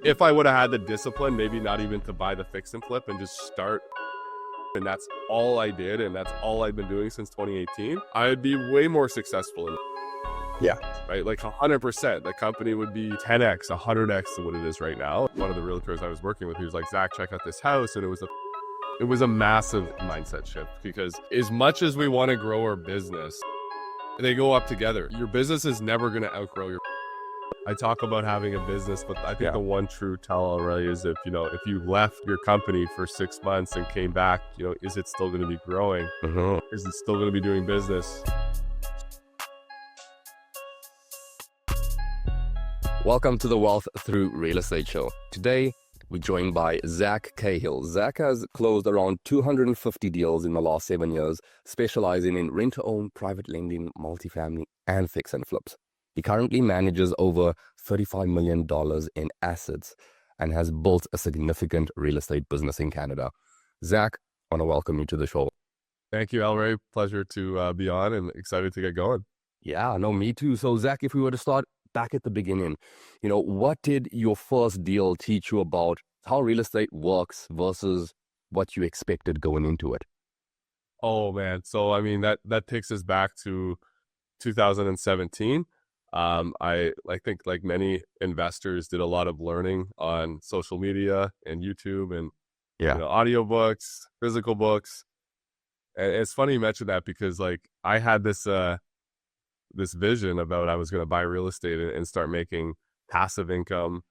If I would have had the discipline, maybe not even to buy the fix and flip and just start, and that's all I did, and that's all I've been doing since 2018, I'd be way more successful in it. Yeah. Right? Like 100%. The company would be 10x, 100x to what it is right now. One of the realtors I was working with, he was like, Zach, check out this house. And it was a massive mindset shift, because as much as we want to grow our business, they go up together. Your business is never going to outgrow your. I talk about having a business, but I think the one true tell already is if you left your company for 6 months and came back, is it still going to be growing? Is it still going to be doing business? Welcome to the Wealth Through Real Estate Show. Today, we're joined by Zach Cahill. Zach has closed around 250 deals in the last 7 years, specializing in rent-to-own, private lending, multifamily, and fix and flips. He currently manages over $35 million in assets and has built a significant real estate business in Canada. Zach, I want to welcome you to the show. Thank you, Elray. Pleasure to be on and excited to get going. Yeah, no, me too. So Zach, if we were to start back at the beginning, what did your first deal teach you about how real estate works versus what you expected going into it? Oh man. So, I mean, that takes us back to 2017. I think like many investors did a lot of learning on social media and YouTube and audiobooks, physical books. And it's funny you mentioned that, because like I had this vision about I was going to buy real estate and start making passive income.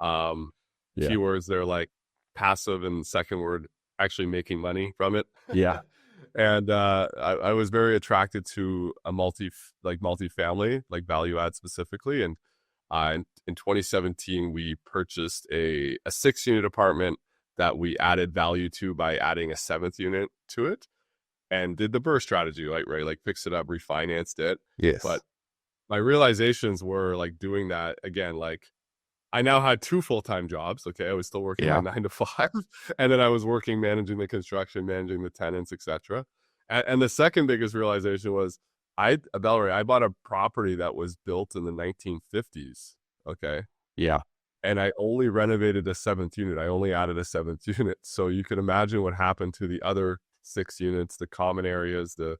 Keywords, they're like passive, and the second word, actually making money from it. Yeah. And I was very attracted to a multifamily, like value add specifically. And in 2017, we purchased a 6-unit apartment that we added value to by adding a 7th unit to it, and did the BRRRR strategy, right? Like fixed it up, refinanced it. Yes. But my realizations were like doing that again, like I now had 2 full-time jobs. Okay. I was still working my 9 to 5. And then I was working, managing the construction, managing the tenants, etc. And the second biggest realization was I bought a property that was built in the 1950s. Okay. Yeah. And I only renovated the 7th unit. I only added a 7th unit. So you can imagine what happened to the other 6 units, the common areas, the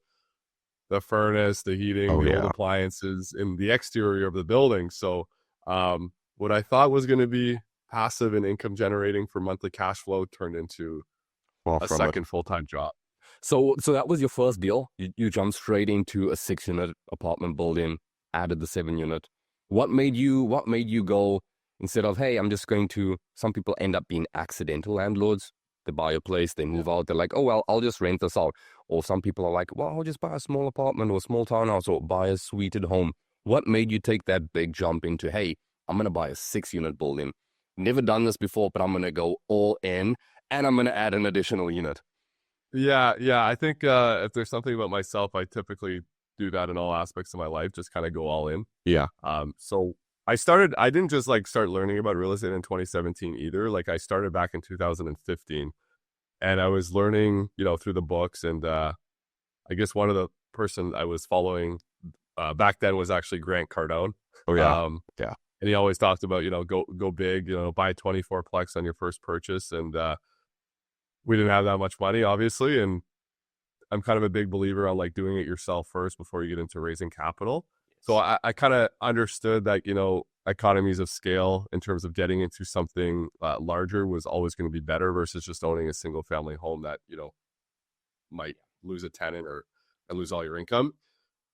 furnace, the heating, old appliances in the exterior of the building. So, what I thought was going to be passive and income generating for monthly cash flow turned into a second full-time job. So that was your first deal. You jumped straight into a 6-unit apartment building, added the 7 unit. What made you go, instead of, hey, I'm just going to, some people end up being accidental landlords. They buy a place, they move out, they're like, oh, well, I'll just rent this out. Or some people are like, well, I'll just buy a small apartment or a small townhouse or buy a suited home. What made you take that big jump into, hey, I'm going to buy a 6-unit building. Never done this before, but I'm going to go all in and I'm going to add an additional unit. Yeah. I think if there's something about myself, I typically do that in all aspects of my life, just kind of go all in. Yeah. So I didn't just like start learning about real estate in 2017 either. Like I started back in 2015, and I was learning, through the books. And I guess one of the person I was following back then was actually Grant Cardone. Oh yeah. Yeah. And he always talked about, go big, buy 24-plex on your first purchase. And we didn't have that much money, obviously. And I'm kind of a big believer on like doing it yourself first before you get into raising capital. So I kind of understood that, economies of scale in terms of getting into something larger was always going to be better versus just owning a single family home that, might lose a tenant or lose all your income.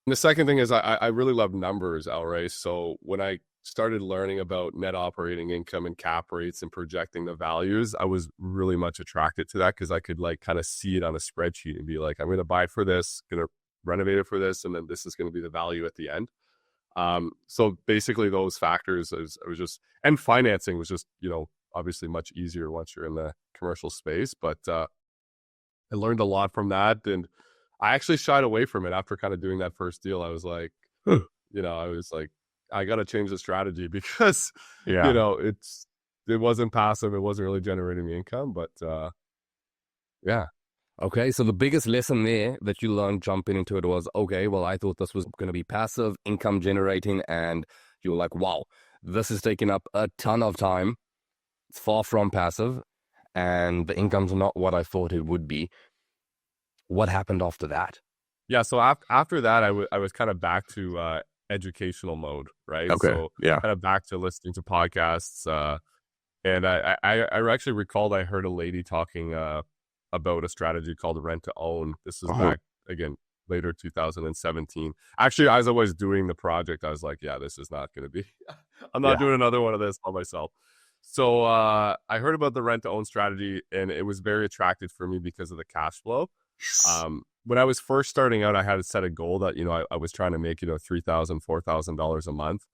And the second thing is I really love numbers, outright. So when I started learning about net operating income and cap rates and projecting the values, I was really much attracted to that, because I could like kind of see it on a spreadsheet and be like, I'm going to buy for this, going to renovate it for this, and then this is going to be the value at the end. So basically those factors and financing was just, obviously much easier once you're in the commercial space, but I learned a lot from that. And I actually shied away from it after kind of doing that first deal. I was like, I got to change the strategy, because, it wasn't passive. It wasn't really generating me income, but, yeah. Okay, so the biggest lesson there that you learned jumping into it was, okay, well, I thought this was going to be passive, income generating, and you were like, wow, this is taking up a ton of time. It's far from passive, and the income's not what I thought it would be. What happened after that? Yeah, so after that, I was kind of back to educational mode, right? Okay. So Yeah. kind of back to listening to podcasts. And I actually recalled I heard a lady talking about a strategy called rent to own. This is Uh-huh. back again later 2017. Actually, as I was doing the project, I was like, yeah, this is not going to be. I'm not Yeah. doing another one of this on myself. So I heard about the rent to own strategy, and it was very attractive for me because of the cash flow. When I was first starting out, I had set a goal that I was trying to make $3,000, $4,000 a month,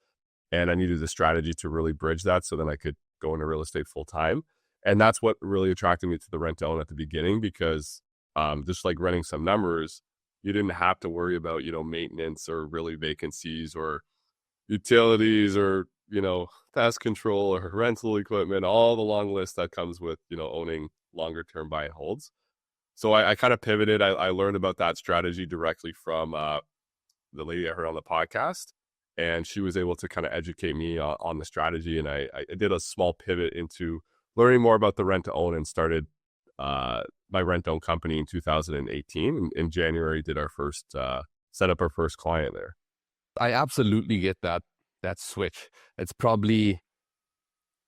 and I needed a strategy to really bridge that so then I could go into real estate full time. And that's what really attracted me to the rent to own at the beginning because just like running some numbers, you didn't have to worry about maintenance or really vacancies or utilities or pest control or rental equipment, all the long list that comes with owning longer term buy and holds. So I kind of pivoted. I learned about that strategy directly from the lady I heard on the podcast, and she was able to kind of educate me on the strategy. And I did a small pivot into learning more about the rent to own and started my rent to own company in 2018. In January, did our first set up our first client there. I absolutely get that switch. It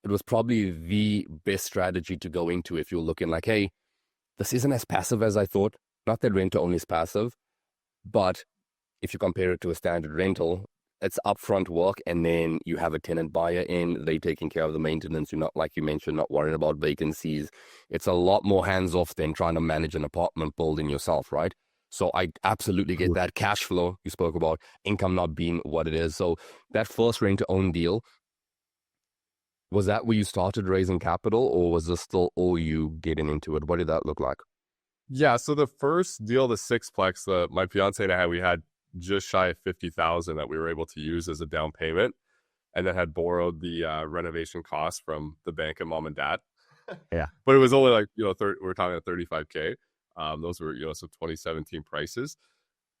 was probably the best strategy to go into if you're looking like, hey, this isn't as passive as I thought. Not that rent to own is passive, but if you compare it to a standard rental, it's upfront work, and then you have a tenant buyer in, they taking care of the maintenance. You're not, like you mentioned, not worrying about vacancies. It's a lot more hands-off than trying to manage an apartment building yourself, right? So I absolutely get that cash flow you spoke about, income not being what it is. So that first rent to own deal, was that where you started raising capital, or was this still all you getting into it? What did that look like? Yeah, so the first deal, the sixplex, my fiance and I had, we had just shy of 50,000 that we were able to use as a down payment, and then had borrowed the renovation costs from the bank and mom and dad. Yeah. But it was only like, we're talking about 35K. Those were, some 2017 prices.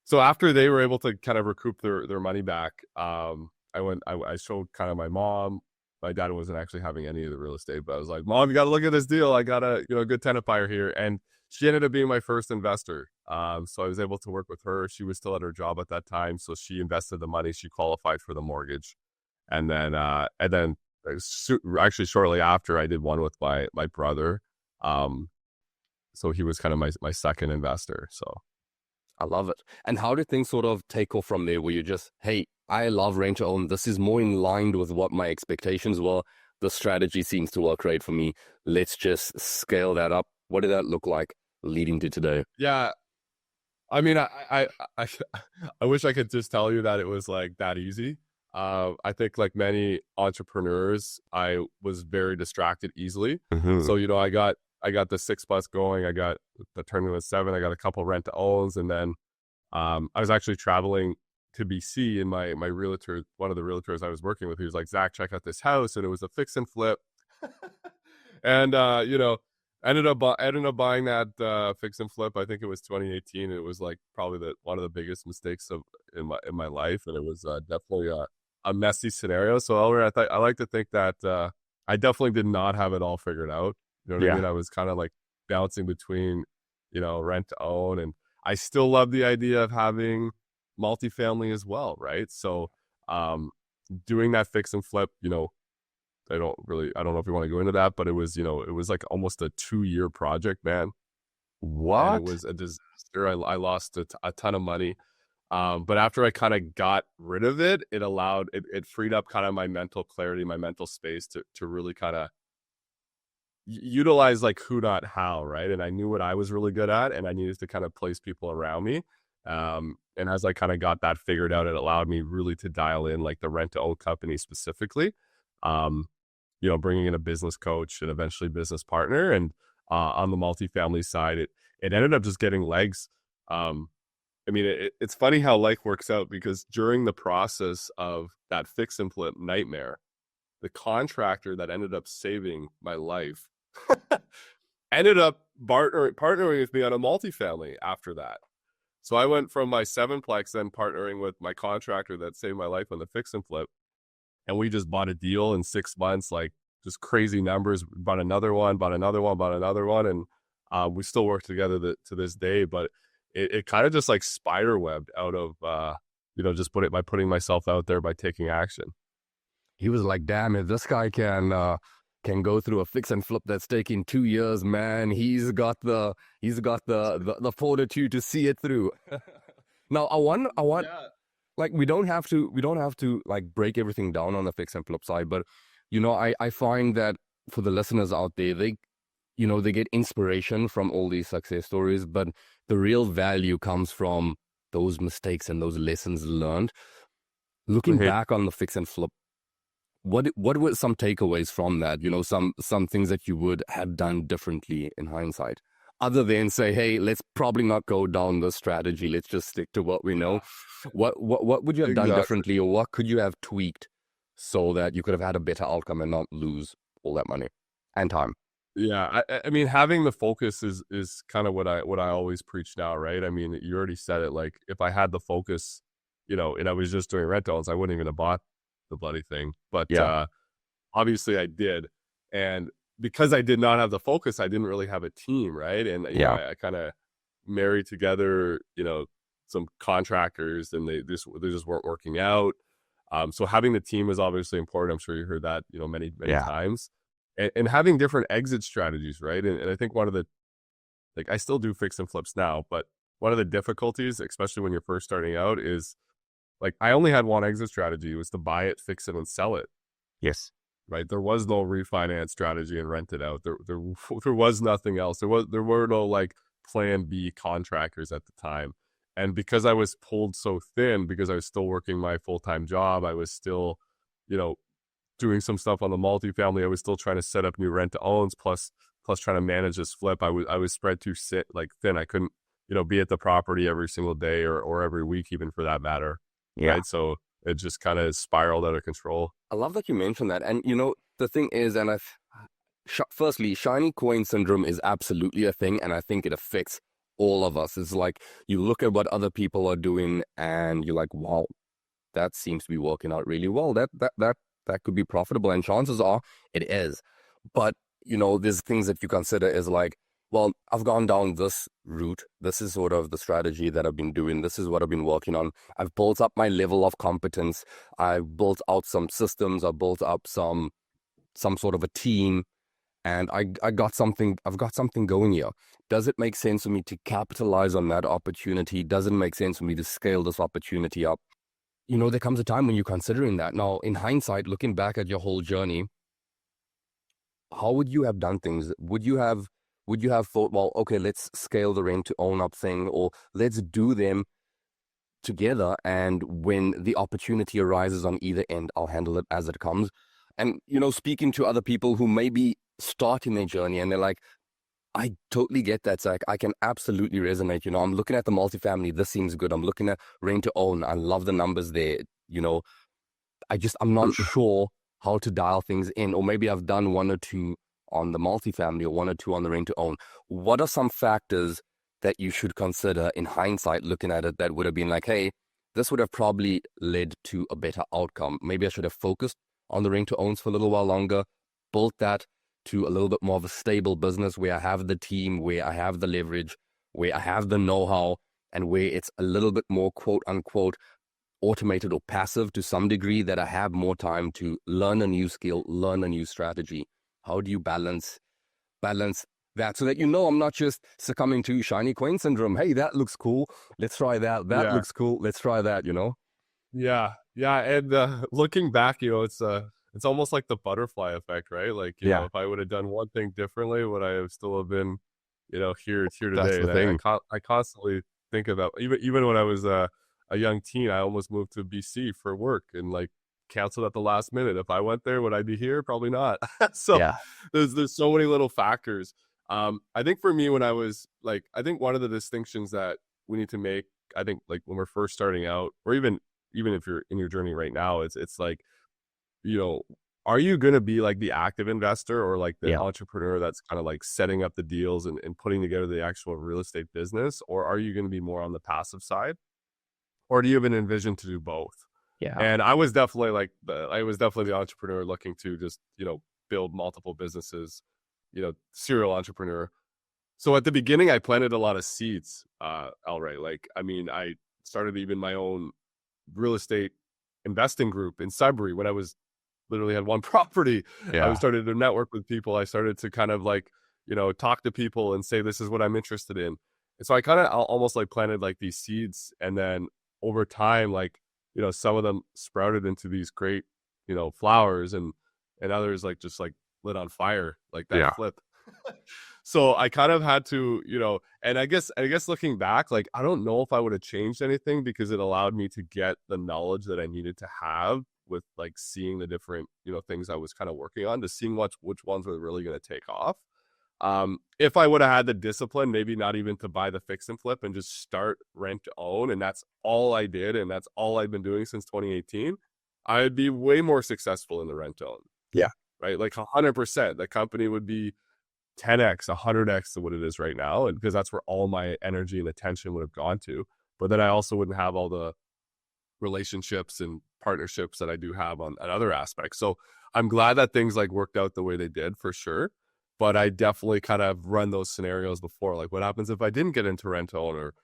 So after they were able to kind of recoup their money back, I showed kind of my mom. My dad wasn't actually having any of the real estate, but I was like, Mom, you got to look at this deal. I got a, good tenant buyer here. And she ended up being my first investor. So I was able to work with her. She was still at her job at that time. So she invested the money. She qualified for the mortgage. And then actually shortly after I did one with my brother. So he was kind of my second investor. So I love it. And how did things sort of take off from there? Were you just, hey, I love rent to own. This is more in line with what my expectations were. The strategy seems to work great for me. Let's just scale that up. What did that look like leading to today? yeah, I mean, I I wish I could just tell you that it was like that easy. I think like many entrepreneurs, I was very distracted easily. Mm-hmm. So I got the 6 plus going. I got the turning with 7. I got a couple rent to owns, and then I was actually traveling to BC, and my realtor, one of the realtors I was working with, he was like, Zach, check out this house, and it was a fix and flip. And ended up buying that fix and flip. I think it was 2018. It was like probably one of the biggest mistakes in my life, and it was definitely a messy scenario. So Elmer, I like to think that I definitely did not have it all figured out. You know what I Yeah. mean? I was kind of like bouncing between rent to own, and I still love the idea of having multifamily as well, right? So um, doing that fix and flip, I don't know if you want to go into that, but it was like almost a 2-year project, man. And it What? was a disaster. I lost a ton of money. But after I kind of got rid of it, it freed up kind of my mental clarity, my mental space to really kind of utilize like who, not how, right? And I knew what I was really good at, and I needed to kind of place people around me. And as I kind of got that figured out, it allowed me really to dial in like the rent to own company specifically. Um, bringing in a business coach and eventually business partner. And on the multifamily side, it ended up just getting legs. Um, I mean, it's funny how life works out because during the process of that fix and flip nightmare, the contractor that ended up saving my life ended up partnering with me on a multifamily after that. So I went from my 7-plex then partnering with my contractor that saved my life on the fix and flip, and we just bought a deal in 6 months, like just crazy numbers. Bought another one, bought another one, bought another one, and we still work together to this day. But it kind of just like spider webbed out of just by putting myself out there by taking action. He was like, damn, if this guy can go through a fix and flip that's taking 2 years, man, he's got the fortitude to see it through. Now I want Yeah. like we don't have to like break everything down on the fix and flip side, but I find that for the listeners out there, they get inspiration from all these success stories, but the real value comes from those mistakes and those lessons learned. Looking Right. back on the fix and flip, what were some takeaways from that? Some things that you would have done differently in hindsight, other than say, hey, let's probably not go down this strategy. Let's just stick to what we know. What would you have done Exactly. differently, or what could you have tweaked so that you could have had a better outcome and not lose all that money and time? Yeah, I mean, having the focus is kind of what I always preach now, right? I mean, you already said it. Like, if I had the focus, and I was just doing rentals, I wouldn't even have bought the bloody thing. But Yeah, obviously, I did, and because I did not have the focus, I didn't really have a team, right? And yeah, I kind of married together, some contractors, and they just weren't working out. So having the team is obviously important. I'm sure you heard that, many yeah, times, and having different exit strategies, right? And I think one of the like I still do fix and flips now, but one of the difficulties, especially when you're first starting out, is like I only had one exit strategy. It was to buy it, fix it, and sell it. yes, Right? There was no refinance strategy and rent it out. There was nothing else. There were no like plan B contractors at the time. And because I was pulled so thin, because I was still working my full-time job, I was still, you know, doing some stuff on the multifamily. I was still trying to set up new rent to owns plus trying to manage this flip. I was spread too thin. I couldn't, be at the property every single day or every week, even for that matter. yeah. Right. So it just kind of spiraled out of control. I love that you mentioned that. And the thing is, firstly, shiny coin syndrome is absolutely a thing, and I think it affects all of us. It's like you look at what other people are doing, and you're like, wow, that seems to be working out really well. That could be profitable, and chances are it is. But there's things that you consider is like, well, I've gone down this route. This is sort of the strategy that I've been doing. This is what I've been working on. I've built up my level of competence. I've built out some systems. I've built up some sort of a team, and I've got something going here. Does it make sense for me to capitalize on that opportunity? Does it make sense for me to scale this opportunity up? There comes a time when you're considering that. Now, in hindsight, looking back at your whole journey, how would you have done things? Would you have thought, well, okay, let's scale the rent to own up thing, or let's do them together, and when the opportunity arises on either end, I'll handle it as it comes. And speaking to other people who may be starting their journey, and they're like, I totally get that, Zach. I can absolutely resonate. I'm looking at the multifamily. This seems good. I'm looking at rent to own. I love the numbers there. I'm not sure how to dial things in, or maybe I've done one or two on the multifamily or one or two on the rent to own. What are some factors that you should consider in hindsight, looking at it, that would have been like, hey, this would have probably led to a better outcome. Maybe I should have focused on the rent to owns for a little while longer, built that to a little bit more of a stable business where I have the team, where I have the leverage, where I have the know-how, and where it's a little bit more quote unquote automated or passive to some degree, that I have more time to learn a new skill, learn a new strategy. How do you balance that so that I'm not just succumbing to shiny coin syndrome? Hey, that looks cool. Let's try that. That Yeah. looks cool. Let's try that. Yeah, yeah, and, looking back, it's almost like the butterfly effect, right? Like, Yeah, if I would have done one thing differently, would I have still have been, here that's today? the And I thing. con I constantly think about even when I was a young teen, I almost moved to BC for work and, like, canceled at the last minute. If I went there, would I be here? Probably not. So, Yeah, there's so many little factors. I think for me when I think one of the distinctions that we need to make, I think, like, when we're first starting out, or even if you're in your journey right now, it's like, you know, are you gonna be like the active investor or like the yeah. entrepreneur that's kind of like setting up the deals and putting together the actual real estate business? Or are you gonna be more on the passive side? Or do you have an envision to do both? Yeah. And I was definitely the entrepreneur looking to just, build multiple businesses, serial entrepreneur. So at the beginning, I planted a lot of seeds, Elray. Like, I mean, I started even my own real estate investing group in Sudbury when I was literally had one property. I was Yeah. started to network with people. I started to kind of like, talk to people and say, this is what I'm interested in. And so I kind of almost like planted like these seeds. And then over time, like, some of them sprouted into these great, flowers, and others like just like lit on fire, like that Yeah. flip. So I kind of had to, and I guess looking back, like, I don't know if I would have changed anything because it allowed me to get the knowledge that I needed to have with like seeing the different, things I was kind of working on, to seeing which ones were really going to take off. If I would have had the discipline, maybe not even to buy the fix and flip and just start rent to own, and that's all I did, and that's all I've been doing since 2018, I'd be way more successful in the rent to own. Yeah. Right. Like 100%. The company would be 10x, 100x to what it is right now. And because that's where all my energy and attention would have gone to. But then I also wouldn't have all the relationships and partnerships that I do have on other aspects. So I'm glad that things like worked out the way they did, for sure. But I definitely kind of run those scenarios before. Like, what happens if I didn't get into rent to own? Or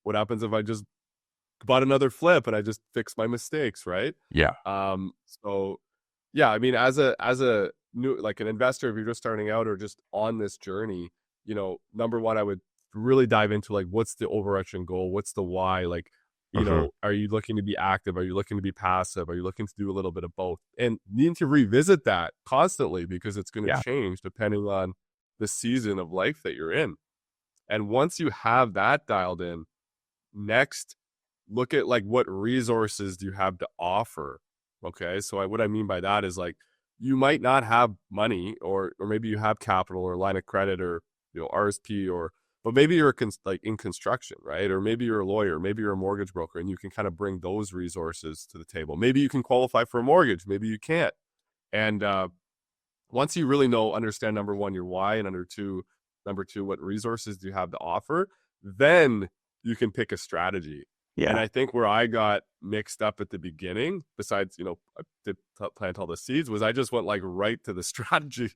what happens if I just bought another flip and I just fixed my mistakes, right? Yeah. So yeah, I mean, as a new, like an investor, if you're just starting out or just on this journey, number one, I would really dive into like, what's the overarching goal? What's the why? Like, are you looking to be active? Are you looking to be passive? Are you looking to do a little bit of both? And needing to revisit that constantly, because it's going to change depending on the season of life that you're in. And once you have that dialed in, next, look at like, what resources do you have to offer? Okay. So what I mean by that is like, you might not have money, or maybe you have capital or line of credit, or, RSP, but maybe you're like in construction, right? Or maybe you're a lawyer, maybe you're a mortgage broker, and you can kind of bring those resources to the table. Maybe you can qualify for a mortgage, maybe you can't. And once you really understand, number one, your why, and number two, what resources do you have to offer, then you can pick a strategy. Yeah. And I think where I got mixed up at the beginning, besides, I did plant all the seeds, was I just went like right to the strategy.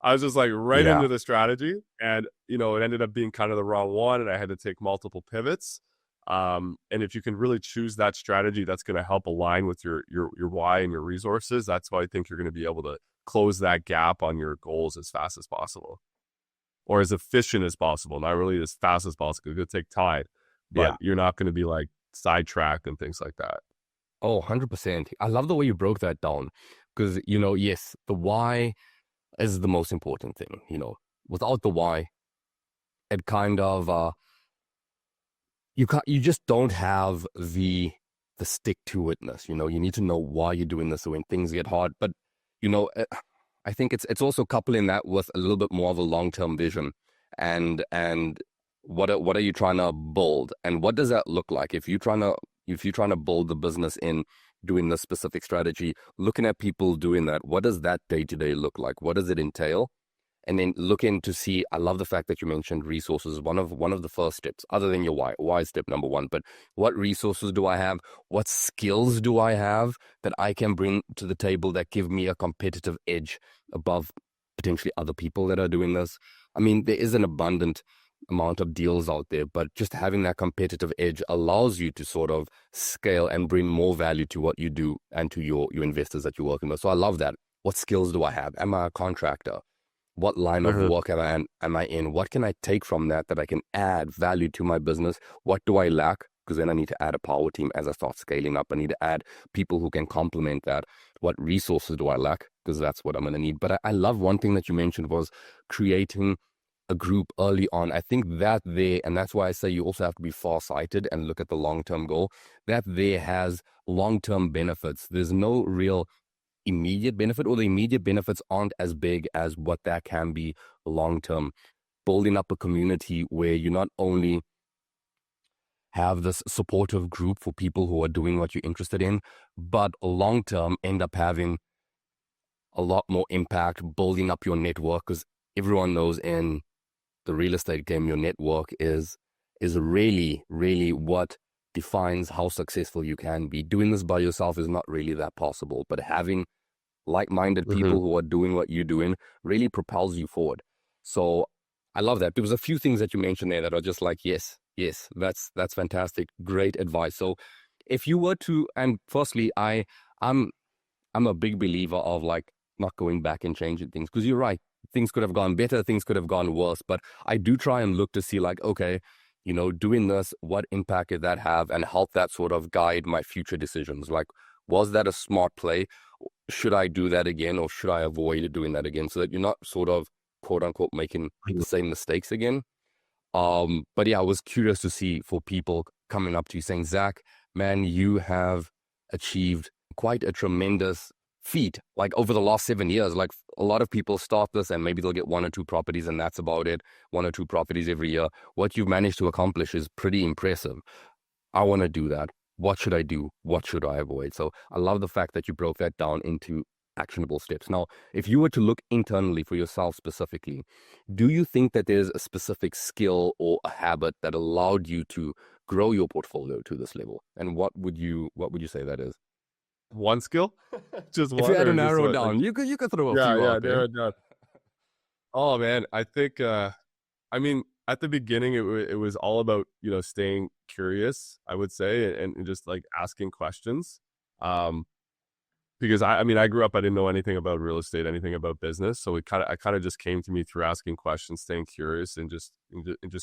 I was just like right into the strategy, and, it ended up being kind of the wrong one, and I had to take multiple pivots. And if you can really choose that strategy, that's going to help align with your why and your resources. That's why I think you're going to be able to close that gap on your goals as fast as possible, or as efficient as possible. Not really as fast as possible. It's going to take time, but you're not going to be like sidetracked and things like that. Oh, 100%. I love the way you broke that down, because, yes, the why is the most important thing. Without the why, it kind of, you just don't have the stick to itness. You need to know why you're doing this, so when things get hard. But, I think it's also coupling that with a little bit more of a long-term vision, and what are you trying to build, and what does that look like? If you're trying to build the business in doing this specific strategy, looking at people doing that, what does that day-to-day look like? What does it entail? And then looking to see, I love the fact that you mentioned resources. One of the first steps, other than your why is step number one, but what resources do I have? What skills do I have that I can bring to the table that give me a competitive edge above potentially other people that are doing this? I mean, there is an abundant amount of deals out there, but just having that competitive edge allows you to sort of scale and bring more value to what you do and to your investors that you're working with. So I love that. What skills do I have? Am I a contractor? What line of work am I in? What can I take from that I can add value to my business? What do I lack? Because then I need to add a power team as I start scaling up. I need to add people who can complement that. What resources do I lack? Because that's what I'm going to need. But I love one thing that you mentioned was creating a group early on. I think that and that's why I say you also have to be far-sighted and look at the long-term goal. That there has long-term benefits. There's no real immediate benefit, or the immediate benefits aren't as big as what that can be long-term. Building up a community where you not only have this supportive group for people who are doing what you're interested in, but long-term end up having a lot more impact, building up your network, because everyone knows in the real estate game, your network is really, really what defines how successful you can be. Doing this by yourself is not really that possible, but having like-minded Mm-hmm. people who are doing what you're doing really propels you forward. So I love that. There was a few things that you mentioned there that are just like, yes, yes, that's fantastic. Great advice. So if you were to, and firstly, I'm I'm a big believer of like not going back and changing things, because you're right. Things could have gone better, things could have gone worse, but I do try and look to see like, okay, doing this, what impact did that have, and help that sort of guide my future decisions. Like, was that a smart play? Should I do that again, or should I avoid doing that again, so that you're not sort of quote unquote making the same mistakes again. But yeah, I was curious to see for people coming up to you saying, Zach, man, you have achieved quite a tremendous feat. Like over the last 7 years, like a lot of people start this and maybe they'll get 1 or 2 properties and that's about it. 1 or 2 properties every year. What you've managed to accomplish is pretty impressive. I want to do that. What should I do? What should I avoid? So I love the fact that you broke that down into actionable steps. Now, if you were to look internally for yourself specifically, do you think that there's a specific skill or a habit that allowed you to grow your portfolio to this level? And what would you say that is? One skill, just If you one, had to or just narrow what? Like, down, you could throw a yeah, few yeah, out there. narrow it down. Oh man, I think. I mean, at the beginning, it was all about staying curious. I would say, and just like asking questions. Um, because I mean, I grew up, I didn't know anything about real estate, anything about business, so I kind of just came to me through asking questions, staying curious, and just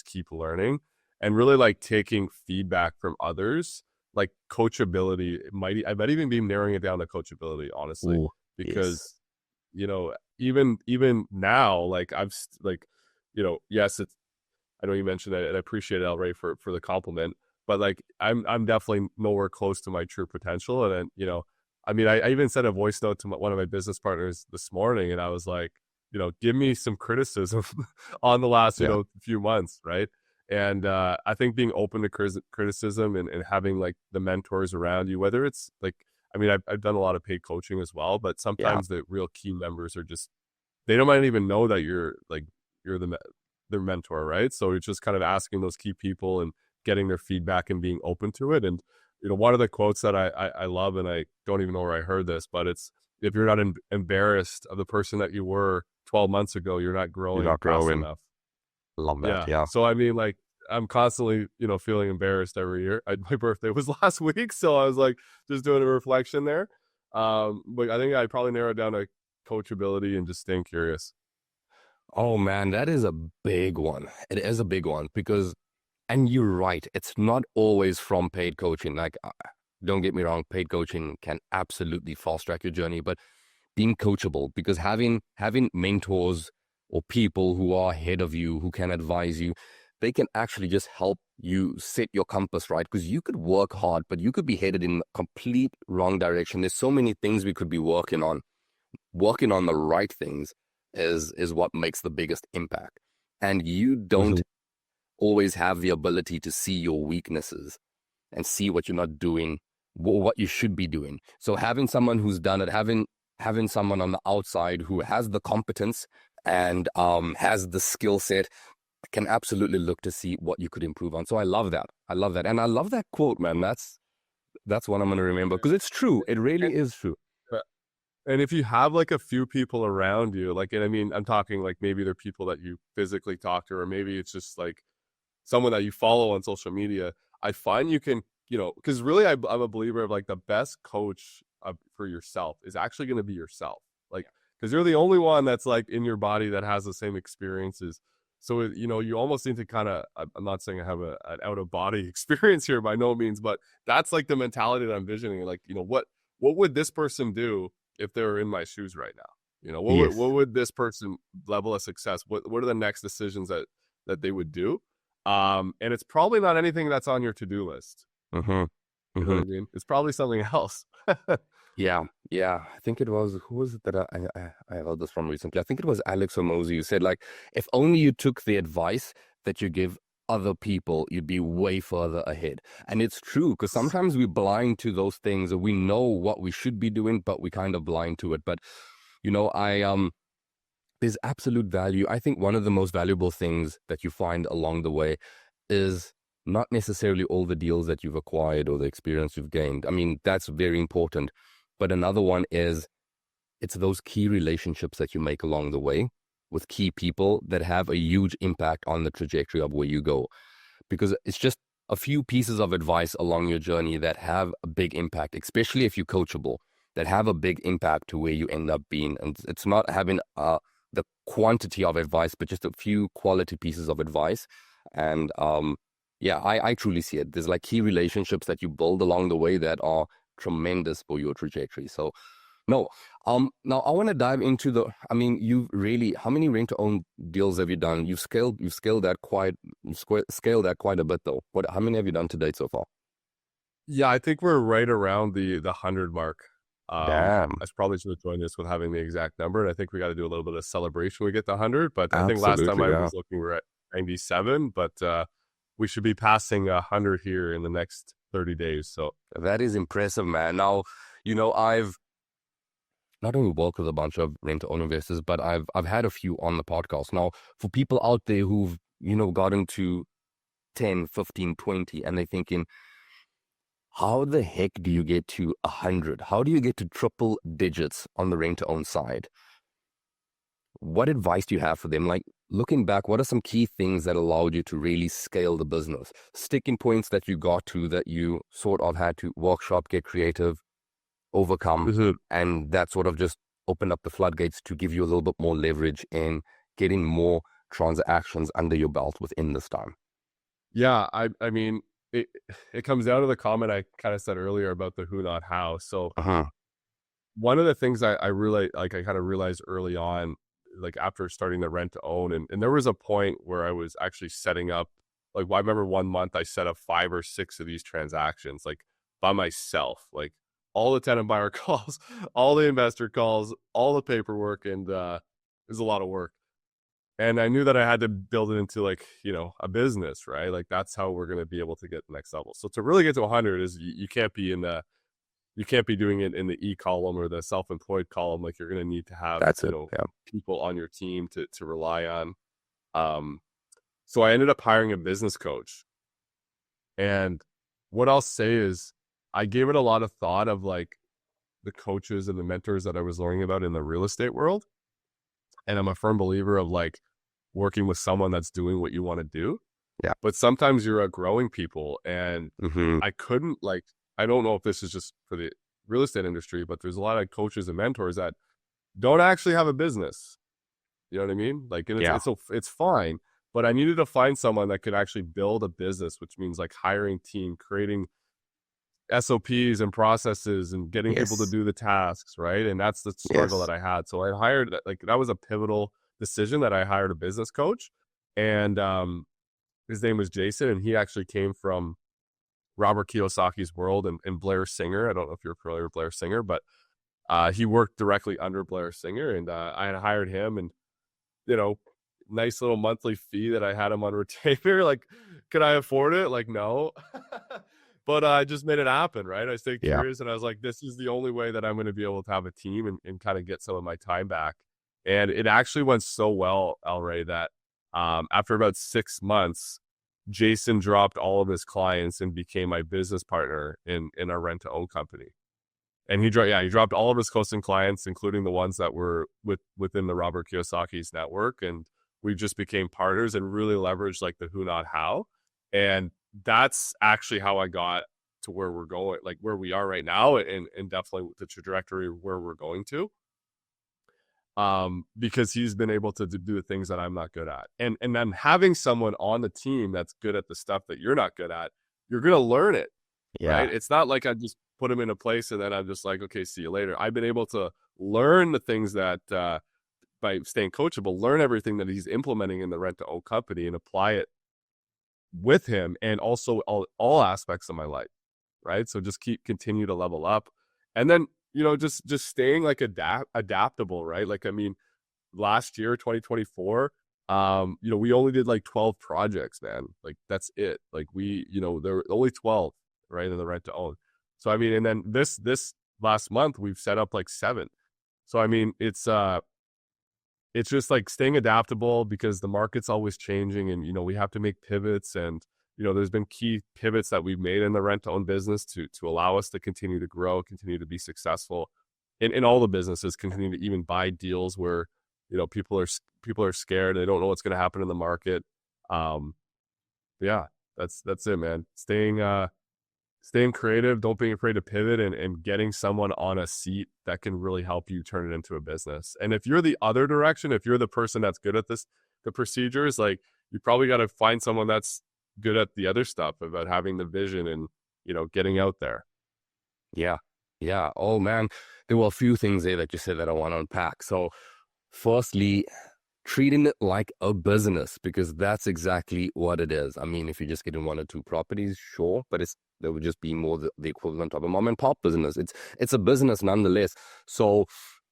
keep learning, and really like taking feedback from others, like coachability. I might even be narrowing it down to coachability, honestly, Oh, yes. because even now, like like yes, it's, I know you mentioned that, and I appreciate it, Alray, for the compliment. But like, I'm definitely nowhere close to my true potential. And then I mean, I even sent a voice note to one of my business partners this morning, and I was like, give me some criticism on the last Yeah. few months, right? And I think being open to criticism, and having like the mentors around you, whether it's like, I mean, I've done a lot of paid coaching as well, but Yeah. sometimes the real key members are just, they don't might even know that you're their mentor, right? So it's just kind of asking those key people and getting their feedback and being open to it. And one of the quotes that I love, and I don't even know where I heard this, but it's, if you're not embarrassed of the person that you were 12 months ago, you're not You're growing not fast growing. enough. Love that. Yeah. Yeah. So I mean, like, I'm constantly feeling embarrassed every year. My birthday was last week, so I was like just doing a reflection there. But I think I probably narrow it down to coachability and just staying curious. Oh man, that is a big one. It is a big one because, and you're right, it's not always from paid coaching. Like, don't get me wrong, paid coaching can absolutely fast track your journey, but being coachable, because having mentors or people who are ahead of you, who can advise you, they can actually just help you set your compass right. Because you could work hard, but you could be headed in the complete wrong direction. There's so many things we could be working on. Working on the right things is what makes the biggest impact. And you Mm-hmm. don't always have the ability to see your weaknesses and see what you're not doing, what you should be doing. So having someone who's done it, having someone on the outside who has the competence and has the skill set, can absolutely look to see what you could improve on. So I love that. I love that. And I love that quote, man. That's what I'm going to remember, because it's true. It really And is true. and if you have like a few people around you, like, and I mean, I'm talking like maybe they're people that you physically talk to, or maybe it's just like someone that you follow on social media. I find you can, because really, I'm a believer of like the best coach for yourself is actually going to be yourself. Like, because you're the only one that's like in your body that has the same experiences. So, you almost need to kind of, I'm not saying I have an out of body experience here by no means, but that's like the mentality that I'm visioning. Like, what would this person do if they were in my shoes right now? What Yes. would this person level of success? What are the next decisions that they would do? And it's probably not anything that's on your to-do list. Mm-hmm. You know what Mm-hmm. I mean? It's probably something else. Yeah, yeah. I think it was, who was it that I heard this from recently? I think it was Alex Hormozy who said, like, if only you took the advice that you give other people, you'd be way further ahead. And it's true, because sometimes we're blind to those things, or we know what we should be doing, but we kind of blind to it. But I there's absolute value. I think one of the most valuable things that you find along the way is not necessarily all the deals that you've acquired or the experience you've gained. I mean, that's very important. But another one is it's those key relationships that you make along the way with key people that have a huge impact on the trajectory of where you go. Because it's just a few pieces of advice along your journey that have a big impact, especially if you're coachable, that have a big impact to where you end up being. And it's not having the quantity of advice, but just a few quality pieces of advice. And yeah, I truly see it. There's like key relationships that you build along the way that are tremendous for your trajectory. So no. Now I want to dive into I mean, how many rent to own deals have you done? Scaled that quite a bit though. How many have you done to date so far? Yeah, I think we're right around the 100 mark. Damn. I probably should have joined this with having the exact number, and I think we got to do a little bit of celebration when we get to 100, but I think last time Absolutely, I yeah. was looking, we're at 97, but we should be passing 100 here in the next 30 days. So That is impressive, man. Now, I've not only worked with a bunch of rent to own investors, but I've had a few on the podcast. Now, for people out there who've, gotten to 10, 15, 20, and they're thinking, how the heck do you get to 100? How do you get to triple digits on the rent to own side? What advice do you have for them? Like, looking back, what are some key things that allowed you to really scale the business? Sticking points that you got to that you sort of had to workshop, get creative, overcome, and that sort of just opened up the floodgates to give you a little bit more leverage in getting more transactions under your belt within this time. yeah, I mean, it comes down to the comment I kind of said earlier about the who, not how. So Uh-huh. one of the things I really like, I kind of realized early on, like after starting the rent to own, and there was a point where I was actually setting up, like, well, I remember one month I set up 5 or 6 of these transactions, like by myself, like all the tenant buyer calls, all the investor calls, all the paperwork, and it was a lot of work. And I knew that I had to build it into like, a business, right? Like that's how we're going to be able to get the next level. So to really get to 100 is you can't be you can't be doing it in the E column or the self-employed column. Like you're going to need to have, That's it. Yeah. people on your team to rely on. So I ended up hiring a business coach. And what I'll say is I gave it a lot of thought of like the coaches and the mentors that I was learning about in the real estate world. And I'm a firm believer of like working with someone that's doing what you want to do. Yeah. But sometimes you're outgrowing people. And Mm-hmm. I couldn't like, I don't know if this is just for the real estate industry, but there's a lot of coaches and mentors that don't actually have a business. You know what I mean? Like, and Yeah. it's fine, but I needed to find someone that could actually build a business, which means like hiring team, creating SOPs and processes and getting people to Yes. do the tasks, right? And that's the struggle Yes. that I had. So I hired, like, that was a pivotal decision that I hired a business coach, and his name was Jason, and he actually came from Robert Kiyosaki's world and Blair Singer. I don't know if you're familiar with Blair Singer, but he worked directly under Blair Singer, and I had hired him, and nice little monthly fee that I had him on retainer. Like, could I afford it? Like, no. But I just made it happen, right? I stayed Yeah. curious, and I was like, this is the only way that I'm going to be able to have a team and kind of get some of my time back. And it actually went so well, El Ray, that after about 6 months, Jason dropped all of his clients and became my business partner in our rent to own company. And he dropped all of his closing clients, including the ones that were within the Robert Kiyosaki's network, and we just became partners and really leveraged like the who, not how. And that's actually how I got to where we're going, like where we are right now, and definitely the trajectory where we're going to. Because he's been able to do the things that I'm not good at, and then having someone on the team that's good at the stuff that you're not good at, you're gonna learn it, Yeah. right? It's not like I just put him in a place and then I'm just like, okay, see you later. I've been able to learn the things that by staying coachable, learn everything that he's implementing in the rent to own company and apply it with him, and also all aspects of my life, right? So just continue to level up, and then just staying like adaptable, right? Like, I mean, last year 2024, we only did like 12 projects, man. Like that's it. Like there were only 12, right, in the rent to own. So I mean, and then this last month we've set up like 7. So I mean, it's just like staying adaptable because the market's always changing, and we have to make pivots, and there's been key pivots that we've made in the rent to own business to allow us to continue to grow, continue to be successful. in all the businesses continue to even buy deals where, people are scared. They don't know what's going to happen in the market. Um, yeah, that's it, man. Staying creative, don't be afraid to pivot, and getting someone on a seat that can really help you turn it into a business. And if you're the other direction, if you're the person that's good at the procedures, like, you probably got to find someone that's good at the other stuff about having the vision and, getting out there. Yeah. Yeah. Oh man, there were a few things there that you said that I want to unpack. So firstly, treating it like a business, because that's exactly what it is. I mean, if you're just getting one or two properties, sure, but there would just be more the equivalent of a mom and pop business. It's a business nonetheless. So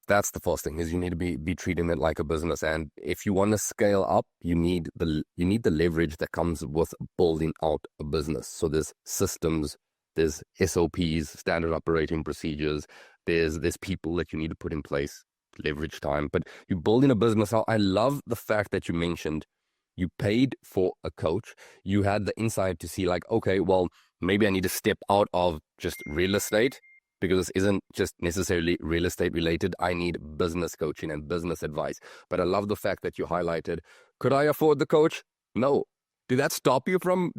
that's the first thing, is you need to be treating it like a business. And if you want to scale up, you need the leverage that comes with building out a business. So there's systems, there's SOPs, standard operating procedures, there's people that you need to put in place, leverage time. But you building a business out. I love the fact that you mentioned you paid for a coach. You had the insight to see, like, okay, well, maybe I need to step out of just real estate, because this isn't just necessarily real estate related. I need business coaching and business advice. But I love the fact that you highlighted, could I afford the coach? No. Did that stop you from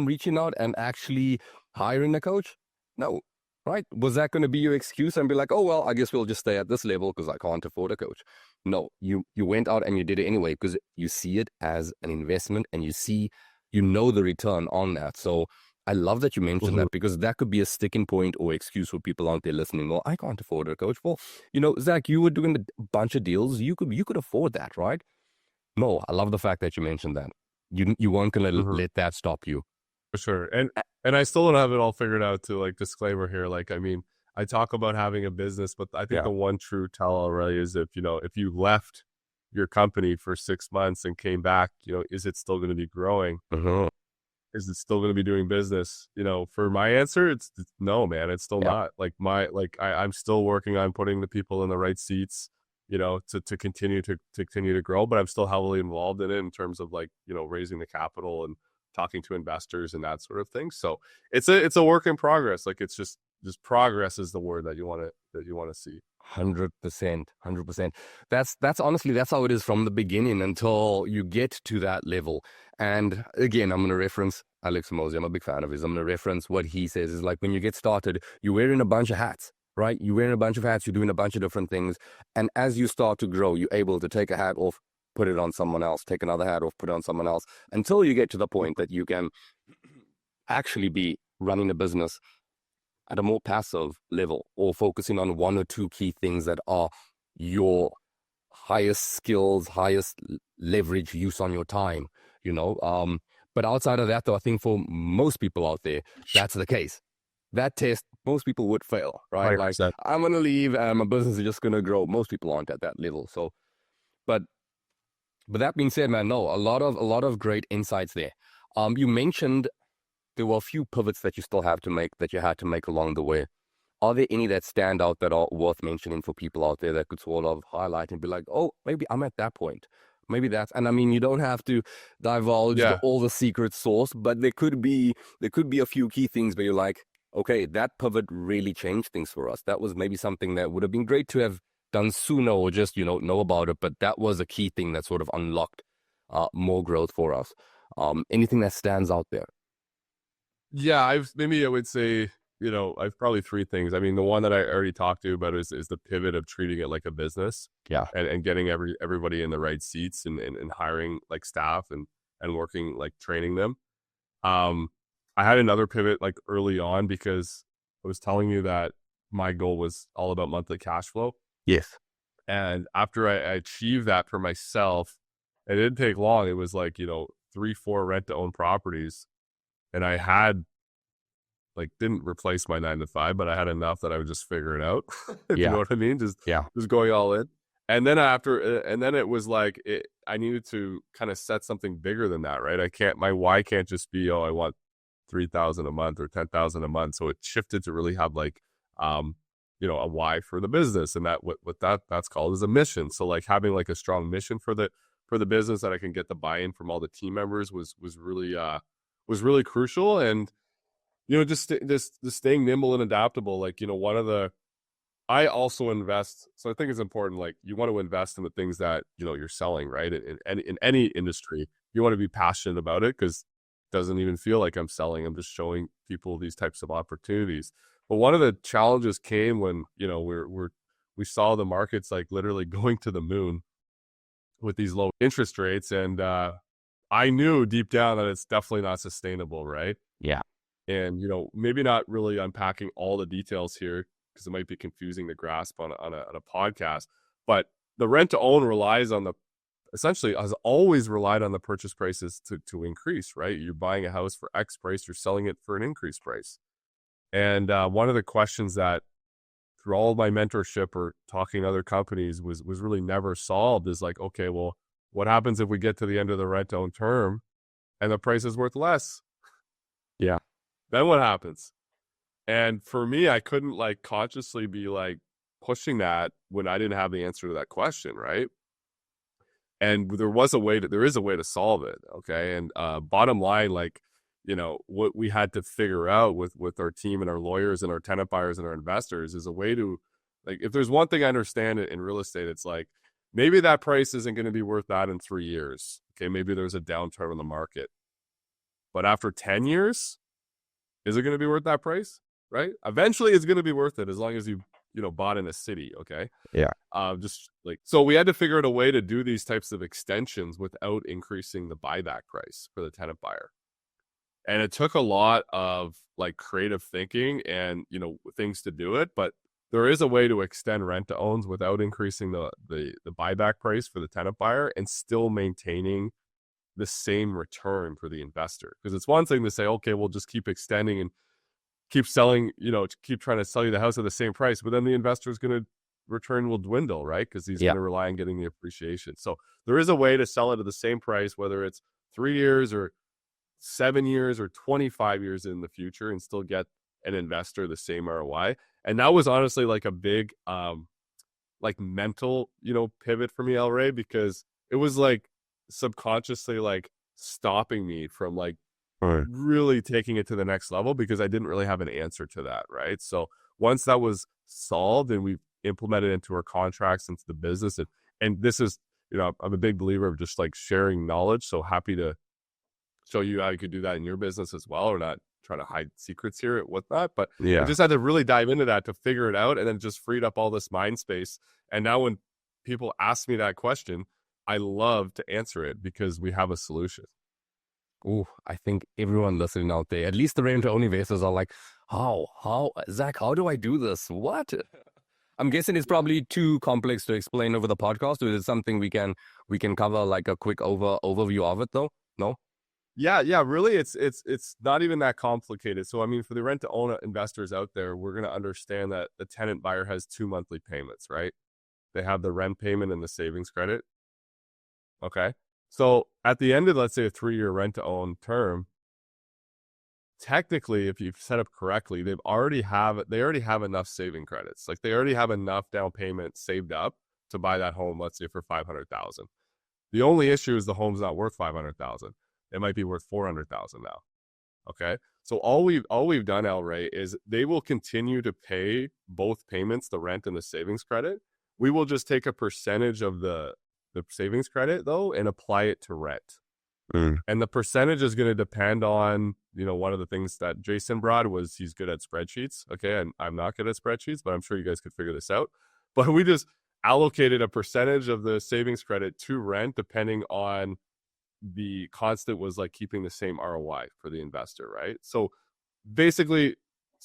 reaching out and actually hiring a coach? No. Right? Was that going to be your excuse and be like, oh, well, I guess we'll just stay at this level because I can't afford a coach? No, you went out and you did it anyway, because you see it as an investment, and you know the return on that. So I love that you mentioned Mhm. that, because that could be a sticking point or excuse for people out there listening. Well, I can't afford a coach. Well, Zach, you were doing a bunch of deals. You could afford that, right? No, I love the fact that you mentioned that. You weren't gonna Mhm. let that stop you. For sure. And I still don't have it all figured out, to like disclaimer here. Like, I mean, I talk about having a business, but I think Yeah. the one true tell all really is, if you left your company for 6 months and came back, is it still going to be growing? Uh-huh. Is it still going to be doing business? For my answer, it's no, man. It's still Yeah. not. I'm still working on putting the people in the right seats, to continue to grow. But I'm still heavily involved in it in terms of, like, raising the capital and talking to investors and that sort of thing. So it's a work in progress. Like, it's just progress is the word that you want to see. 100%, 100%. That's honestly, that's how it is from the beginning until you get to that level. And again, I'm going to reference Alex Mosey. I'm a big fan of his. I'm going to reference what he says is, like, when you get started, you're wearing a bunch of hats, right? You're wearing a bunch of hats. You're doing a bunch of different things. And as you start to grow, you're able to take a hat off, put it on someone else, take another hat off, put it on someone else, until you get to the point that you can actually be running a business at a more passive level, or focusing on one or two key things that are your highest skills, highest leverage use on your time, you know. But outside of that, though, I think for most people out there, that's the case. That test, most people would fail, right? Like, 100%. I'm going to leave and my business is just going to grow. Most people aren't at that level. So, but, but that being said, man, no, a lot of great insights there. You mentioned there were a few pivots that you still have to make, that you had to make along the way. Are there any that stand out that are worth mentioning for people out there that could sort of highlight and be like, oh, maybe I'm at that point? Maybe that's, and I mean, you don't have to divulge Yeah. all the secret sauce, but there could be a few key things where you're like, okay, that pivot really changed things for us. That was maybe something that would have been great to have done sooner, or just, know about it. But that was a key thing that sort of unlocked more growth for us. Anything that stands out there? Yeah, maybe I would say, I've probably three things. I mean, the one that I already talked to you about is the pivot of treating it like a business, Yeah. and getting everybody in the right seats, and hiring, like, staff, and working, like, training them. Um, I had another pivot, like, early on, because I was telling you that my goal was all about monthly cash flow. Yes. And after I achieved that for myself, it didn't take long. It was like, 3, 4 rent to own properties. And I had, like, didn't replace my 9 to 5, but I had enough that I would just figure it out, if you know Yeah. what I mean? Yeah. Just going all in. And then it was like, I needed to kind of set something bigger than that, right? My why can't just be, oh, I want 3,000 a month or 10,000 a month. So it shifted to really have, like, a why for the business. And that's called is a mission. So, like, having, like, a strong mission for the business that I can get the buy-in from all the team members was really crucial. And, just staying nimble and adaptable. Like, one of the I also invest. So I think it's important, like you want to invest in the things that, you're selling, right? In any industry, you want to be passionate about it because it doesn't even feel like I'm selling. I'm just showing people these types of opportunities. But one of the challenges came when, we saw the markets like literally going to the moon with these low interest rates. And I knew deep down that it's definitely not sustainable, right? Yeah. And, maybe not really unpacking all the details here because it might be confusing to grasp on a podcast. But the rent to own relies on essentially has always relied on the purchase prices to increase, right? You're buying a house for X price, you're selling it for an increased price. And one of the questions that through all of my mentorship or talking to other companies was really never solved is like, okay, well, what happens if we get to the end of the rent to own term and the price is worth less? Yeah. Then what happens? And for me, I couldn't like consciously be like pushing that when I didn't have the answer to that question, right? And there is a way to solve it. Okay. And bottom line, like, what we had to figure out with our team and our lawyers and our tenant buyers and our investors is a way to, like, if there's one thing I understand in real estate, it's like maybe that price isn't going to be worth that in 3 years. Okay. Maybe there's a downturn in the market. But after 10 years, is it going to be worth that price? Right? Eventually it's going to be worth it as long as bought in a city. Okay. Yeah. Just like, so we had to figure out a way to do these types of extensions without increasing the buyback price for the tenant buyer. And it took a lot of like creative thinking and, things to do it. But there is a way to extend rent to owns without increasing the buyback price for the tenant buyer and still maintaining the same return for the investor. Because it's one thing to say, okay, we'll just keep extending and keep selling, keep trying to sell you the house at the same price, but then the investor's going to return will dwindle, right? Because he's Yeah. going to rely on getting the appreciation. So there is a way to sell it at the same price, whether it's 3 years or 7 years or 25 years in the future, and still get an investor the same ROI. And that was honestly like a big, like mental, pivot for me, El Ray, because it was like subconsciously like stopping me from like Right. really taking it to the next level because I didn't really have an answer to that, right? So once that was solved and we implemented into our contracts, into the business, and this is, I'm a big believer of just like sharing knowledge. So happy to show you how you could do that in your business as well, or not trying to hide secrets here and whatnot. But I Yeah. just had to really dive into that to figure it out, and then just freed up all this mind space. And now when people ask me that question, I love to answer it because we have a solution. Oh, I think everyone listening out there, at least the rent-to-own investors, are like, Zach, how do I do this? What? I'm guessing it's probably too complex to explain over the podcast. Or is it something we can cover like a quick overview of it though? No? Yeah, really, it's not even that complicated. So, I mean, for the rent to own investors out there, we're going to understand that the tenant buyer has 2 monthly payments, right? They have the rent payment and the savings credit. Okay. So at the end of, let's say, a 3-year rent to own term, technically, if you've set up correctly, they already have enough saving credits. Like they already have enough down payment saved up to buy that home, let's say for 500,000. The only issue is the home's not worth 500,000. It might be worth 400,000 now. Okay. So all we've done, El Ray, is they will continue to pay both payments, the rent and the savings credit. We will just take a percentage of the savings credit though and apply it to rent. Mm. And the percentage is going to depend on, one of the things that Jason brought was he's good at spreadsheets. Okay. And I'm not good at spreadsheets, but I'm sure you guys could figure this out. But we just allocated a percentage of the savings credit to rent depending on the constant was like keeping the same ROI for the investor, right? So basically,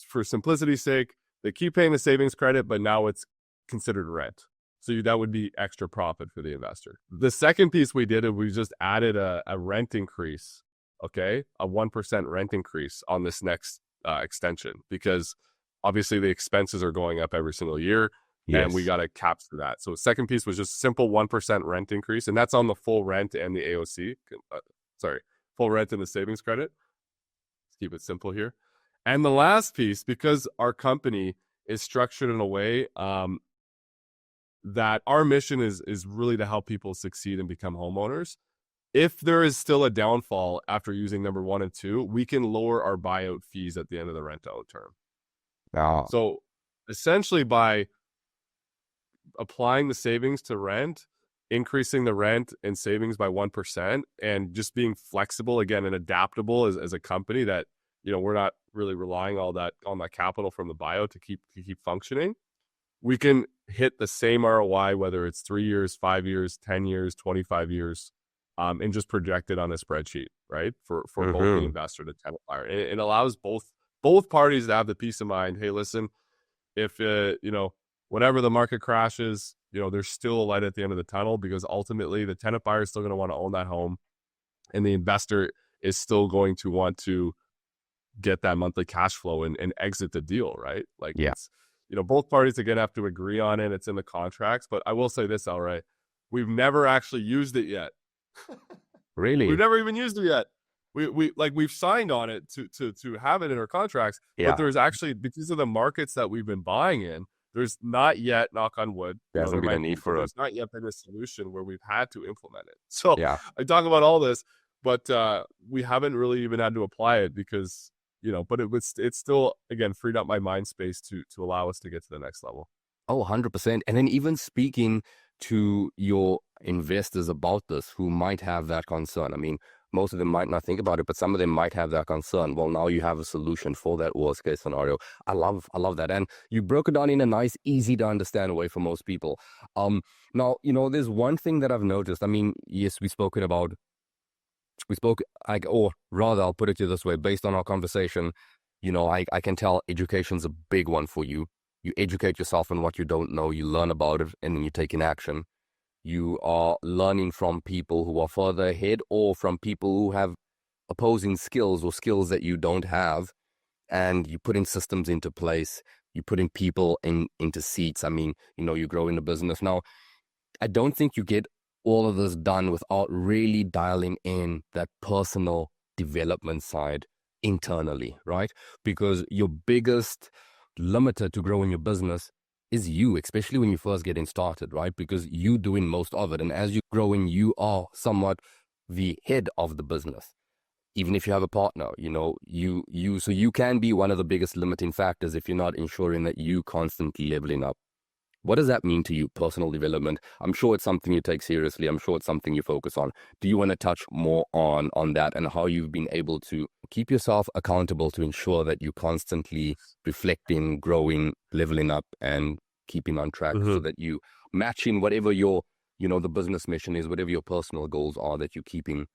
for simplicity's sake, they keep paying the savings credit, but now it's considered rent. So that would be extra profit for the investor. The second piece we did is we just added a rent increase, okay? A 1% rent increase on this next extension because obviously the expenses are going up every single year. And we got to capture that. So second piece was just simple 1% rent increase. And that's on the full rent and the AOC. Full rent and the savings credit. Let's keep it simple here. And the last piece, because our company is structured in a way that our mission is really to help people succeed and become homeowners. If there is still a downfall after using number 1 and 2, we can lower our buyout fees at the end of the rent-to-own term. Now, So essentially by applying the savings to rent, increasing the rent and savings by 1%, and just being flexible again and adaptable as a company that, we're not really relying all that on that capital from the bio to keep functioning. We can hit the same ROI, whether it's 3 years, 5 years, 10 years, 25 years, and just project it on a spreadsheet, right? For both the Mm-hmm. investor and the tenant buyer. It allows both parties to have the peace of mind. Hey, listen, if whenever the market crashes, there's still a light at the end of the tunnel, because ultimately the tenant buyer is still going to want to own that home, and the investor is still going to want to get that monthly cash flow and exit the deal, right? Like Yeah. it's, both parties again have to agree on it. It's in the contracts. But I will say this, all right, we've never actually used it yet. We've Really? never even used it yet. We've signed on it to have it in our contracts, but Yeah. there's actually, because of the markets that we've been buying in, there's not yet, knock on wood, There hasn't there been a might need be, but for it. there's not yet been a solution where we've had to implement it. So Yeah. I talk about all this, but we haven't really even had to apply it because, but it's still, again, freed up my mind space to allow us to get to the next level. Oh, 100%. And then even speaking to your investors about this who might have that concern. I mean, most of them might not think about it, but some of them might have that concern. Well, now you have a solution for that worst case scenario. I love that. And you broke it down in a nice, easy to understand way for most people. Now, there's one thing that I've noticed. I mean, yes, we spoke, or rather, I'll put it to you this way, based on our conversation, I can tell education's a big one for you. You educate yourself on what you don't know, you learn about it, and then you take in action. You are learning from people who are further ahead or from people who have opposing skills or skills that you don't have, and you putting systems into place. You putting people into seats. I mean, you grow in the business. Now, I don't think you get all of this done without really dialing in that personal development side internally, right? Because your biggest limiter to growing your business is you, especially when you're first getting started, right? Because you doing most of it. And as you're growing, you are somewhat the head of the business. Even if you have a partner, so you can be one of the biggest limiting factors if you're not ensuring that you constantly leveling up. What does that mean to you, personal development? I'm sure it's something you take seriously. I'm sure it's something you focus on. Do you want to touch more on that and how you've been able to keep yourself accountable to ensure that you're constantly reflecting, growing, leveling up, and keeping on track so Mm-hmm. that you matching whatever your, the business mission is, whatever your personal goals are, that you keeping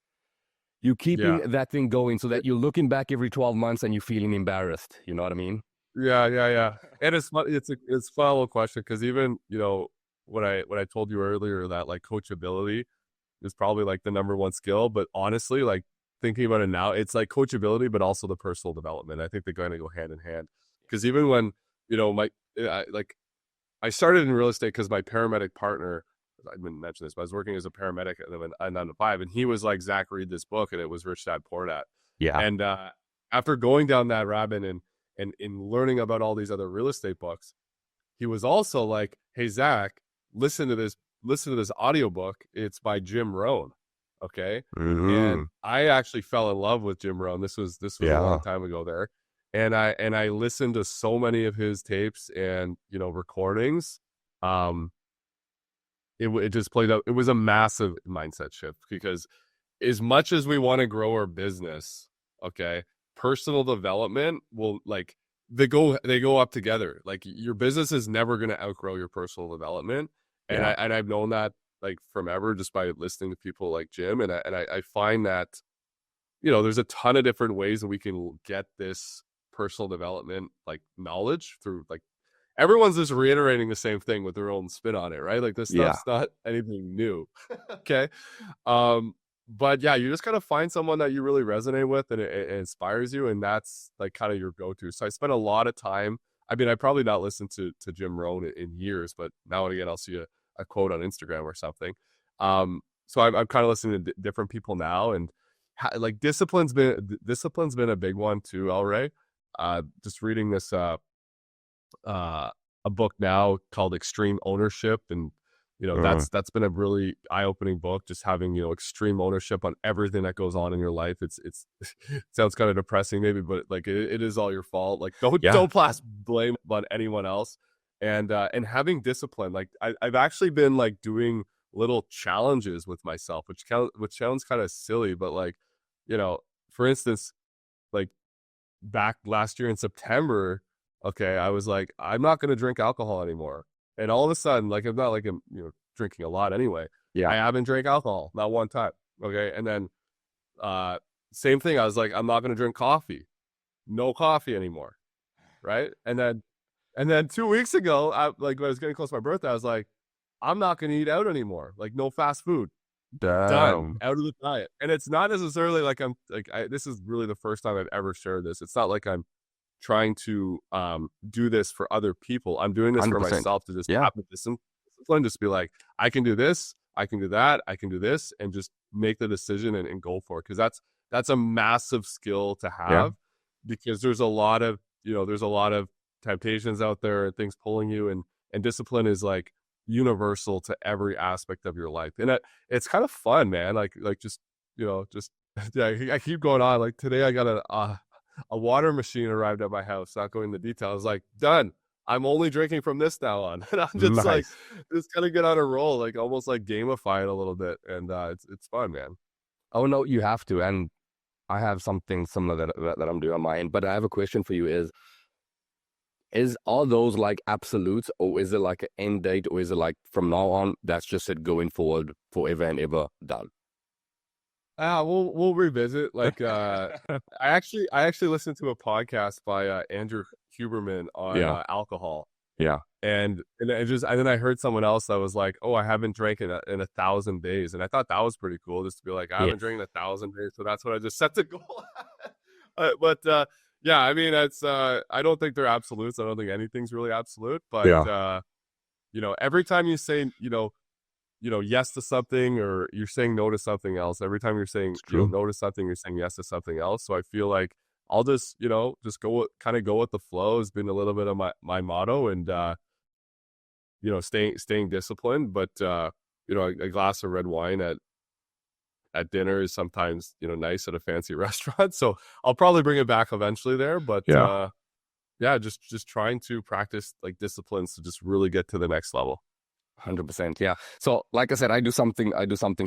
Yeah. that thing going so that you're looking back every 12 months and you're feeling embarrassed. You know what I mean? Yeah, yeah, yeah. And it's fun. It's a follow question, because even, when I told you earlier that like coachability is probably like the number one skill, but honestly, like thinking about it now, it's like coachability, but also the personal development. I think they're going to go hand in hand, because even when, my like I started in real estate because my paramedic partner, I didn't mention this, but I was working as a paramedic at a 9 to 5, and he was like, Zach, read this book, and it was Rich Dad Poor Dad. Yeah. And after going down that rabbit and in learning about all these other real estate books, he was also like, hey, Zach, listen to this audiobook. It's by Jim Rohn. Okay. Mm-hmm. And I actually fell in love with Jim Rohn. This was a long Yeah. time ago there. And I listened to so many of his tapes and, recordings. Um, it just played out. It was a massive mindset shift, because as much as we want to grow our business, okay, personal development will, like, they go up together. Like, your business is never going to outgrow your personal development. And Yeah. I've known that like from ever, just by listening to people like Jim. And I find that, there's a ton of different ways that we can get this personal development like knowledge through, like, everyone's just reiterating the same thing with their own spin on it, right? Like, this Yeah. stuff's not anything new. Okay. But yeah, you just gotta find someone that you really resonate with, and it inspires you, and that's like kind of your go-to. So I spent a lot of time. I mean, I probably not listened to Jim Rohn in years, but now and again I'll see a quote on Instagram or something. So I'm kind of listening to different people now, and like discipline's been a big one too, El Ray. Just reading this a book now called Extreme Ownership, and Mm. that's been a really eye-opening book, just having, extreme ownership on everything that goes on in your life. It's it sounds kind of depressing maybe, but like it is all your fault. Like, don't Yeah. don't pass blame on anyone else, and having discipline. Like I've actually been like doing little challenges with myself, which sounds kind of silly, but like, you know, for instance, like back last year in September, okay, I was like, I'm not going to drink alcohol anymore. And all of a sudden, like, I'm not like I'm, drinking a lot anyway. Yeah. I haven't drank alcohol, not one time. Okay. And then, uh, same thing. I was like, I'm not going to drink coffee, no coffee anymore. Right. And then 2 weeks ago, like when I was getting close to my birthday, I was like, I'm not going to eat out anymore. Like no fast food, done, Damn. out of the diet. And it's not necessarily like I'm like, this is really the first time I've ever shared this. It's not like I'm trying to do this for other people. I'm doing this for 100%. myself to just Yeah. have the discipline, just be like, I can do this, I can do that, I can do this, and just make the decision and go for it. Because that's a massive skill to Yeah. have, because there's a lot of there's a lot of temptations out there and things pulling you, and discipline is like universal to every aspect of your life. And it's kind of fun, man. Like just just yeah, I keep going on. Like today I got a water machine arrived at my house, not going into details, like, done. I'm only drinking from this now on. And I'm just like, Nice. just kind of get on a roll, like almost like gamify it a little bit. And it's fun, man. Oh no, you have to. And I have something similar that I'm doing on my end. But I have a question for you is are those like absolutes, or is it like an end date, or is it like from now on that's just it going forward forever and ever done? We'll revisit. Like I actually listened to a podcast by Andrew Huberman on Yeah. alcohol. Yeah. And then I heard someone else that was like, "Oh, I haven't drank in 1,000 days," and I thought that was pretty cool, just to be like, "I Yeah. haven't drank in 1,000 days," so that's what I just set the goal. But yeah, I mean, it's I don't think they're absolutes. I don't think anything's really absolute. But Yeah. every time you say yes to something, or you're saying no to something else, every time you're saying It's true. no to something, you're saying yes to something else. So I feel like I'll just just kind of go with the flow has been a little bit of my motto. And staying disciplined. But a glass of red wine at dinner is sometimes nice at a fancy restaurant. So I'll probably bring it back eventually there. But Yeah. yeah, just trying to practice like disciplines to just really get to the next level. 100%. Yeah. So, like I said, I do something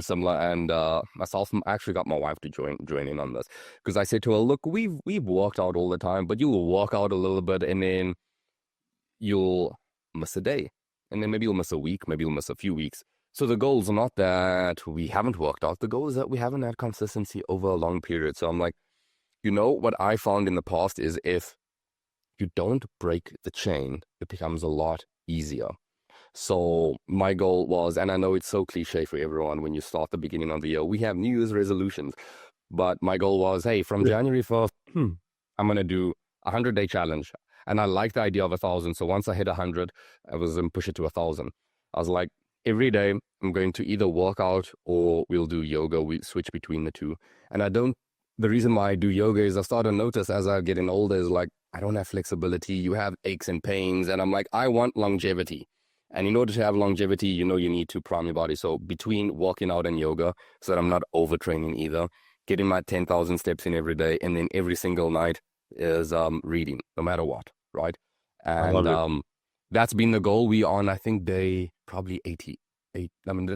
similar, and myself, I actually got my wife to join in on this, because I said to her, "Look, we've worked out all the time, but you will walk out a little bit, and then you'll miss a day, and then maybe you'll miss a week, maybe you'll miss a few weeks. So the goal's not that we haven't worked out. The goal is that we haven't had consistency over a long period." So I'm like, what I found in the past is if you don't break the chain, it becomes a lot easier. So my goal was, and I know it's so cliche for everyone when you start the beginning of the year, we have New Year's resolutions. But my goal was, hey, from Yeah. January 1st, I'm going to do a 100-day challenge. And I like the idea of 1,000. So once I hit 100, I was going to push it to 1,000. I was like, every day I'm going to either work out or we'll do yoga. We switch between the two. And the reason why I do yoga is I started to notice as I'm getting older is like, I don't have flexibility. You have aches and pains. And I'm like, I want longevity. And in order to have longevity, you need to prime your body. So between working out and yoga, so that I'm not overtraining either, getting my 10,000 steps in every day, and then every single night is reading, no matter what, right? I And love it. that's been the goal. We on, I think, day probably 88.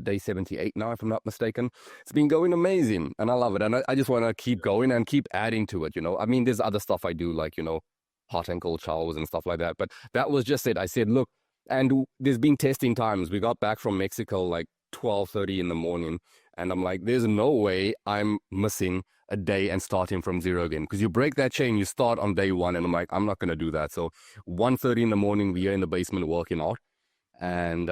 Day 78 now, if I'm not mistaken. It's been going amazing, and I love it. And I just want to keep going and keep adding to it, I mean, there's other stuff I do, like, hot and cold showers and stuff like that. But that was just it. I said, look, and there's been testing times. We got back from Mexico like 12:30 in the morning, and I'm like, there's no way I'm missing a day and starting from zero again, because you break that chain, you start on day one, and I'm like, I'm not going to do that. So 1:30 in the morning, we are in the basement working out, and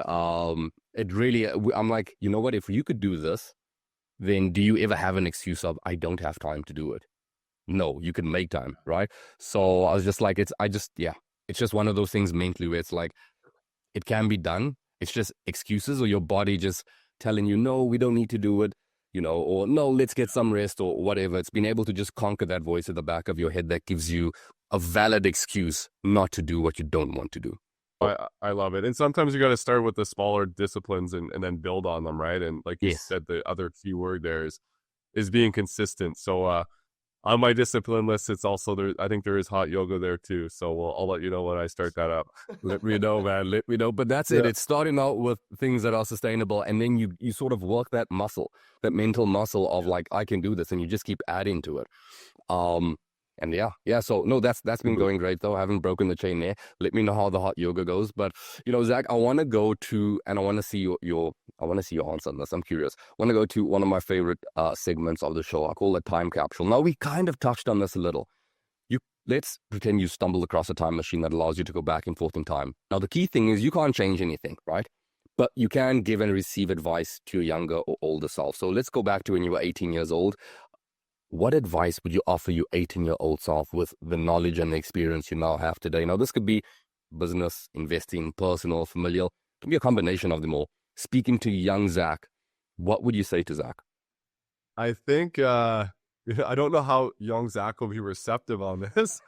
it really, I'm like, you know what, if you could do this, then do you ever have an excuse of, I don't have time to do it? No, you can make time, right? So I was just like, it's just one of those things mentally where it's like, it can be done. It's just excuses, or your body just telling you, no, we don't need to do it, or no, let's get some rest, or whatever. It's been able to just conquer that voice at the back of your head that gives you a valid excuse not to do what you don't want to do. I love it. And sometimes you got to start with the smaller disciplines and then build on them, right? And like you Yes. said, the other key word there is being consistent. So on my discipline list, it's also there. I think there is hot yoga there too. So I'll let you know when I start that up. Let me know, man. Let me know. But that's it. Yeah. It's starting out with things that are sustainable, and then you sort of work that muscle, that mental muscle of like, I can do this, and you just keep adding to it. Um, and yeah. So no, that's been Mhm. going great though. I haven't broken the chain there. Let me know how the hot yoga goes. But Zach, I want to go to, and I want to see your I want to see your answer on this. I'm curious. I want to go to one of my favorite segments of the show. I call it time capsule. Now we kind of touched on this a little. Let's pretend you stumble across a time machine that allows you to go back and forth in time. Now, the key thing is you can't change anything, right? But you can give and receive advice to your younger or older self. So let's go back to when you were 18 years old. What advice would you offer your 18-year-old self with the knowledge and the experience you now have today? Now, this could be business, investing, personal, familial. It can be a combination of them all. Speaking to young Zach, what would you say to Zach? I think I don't know how young Zach will be receptive on this,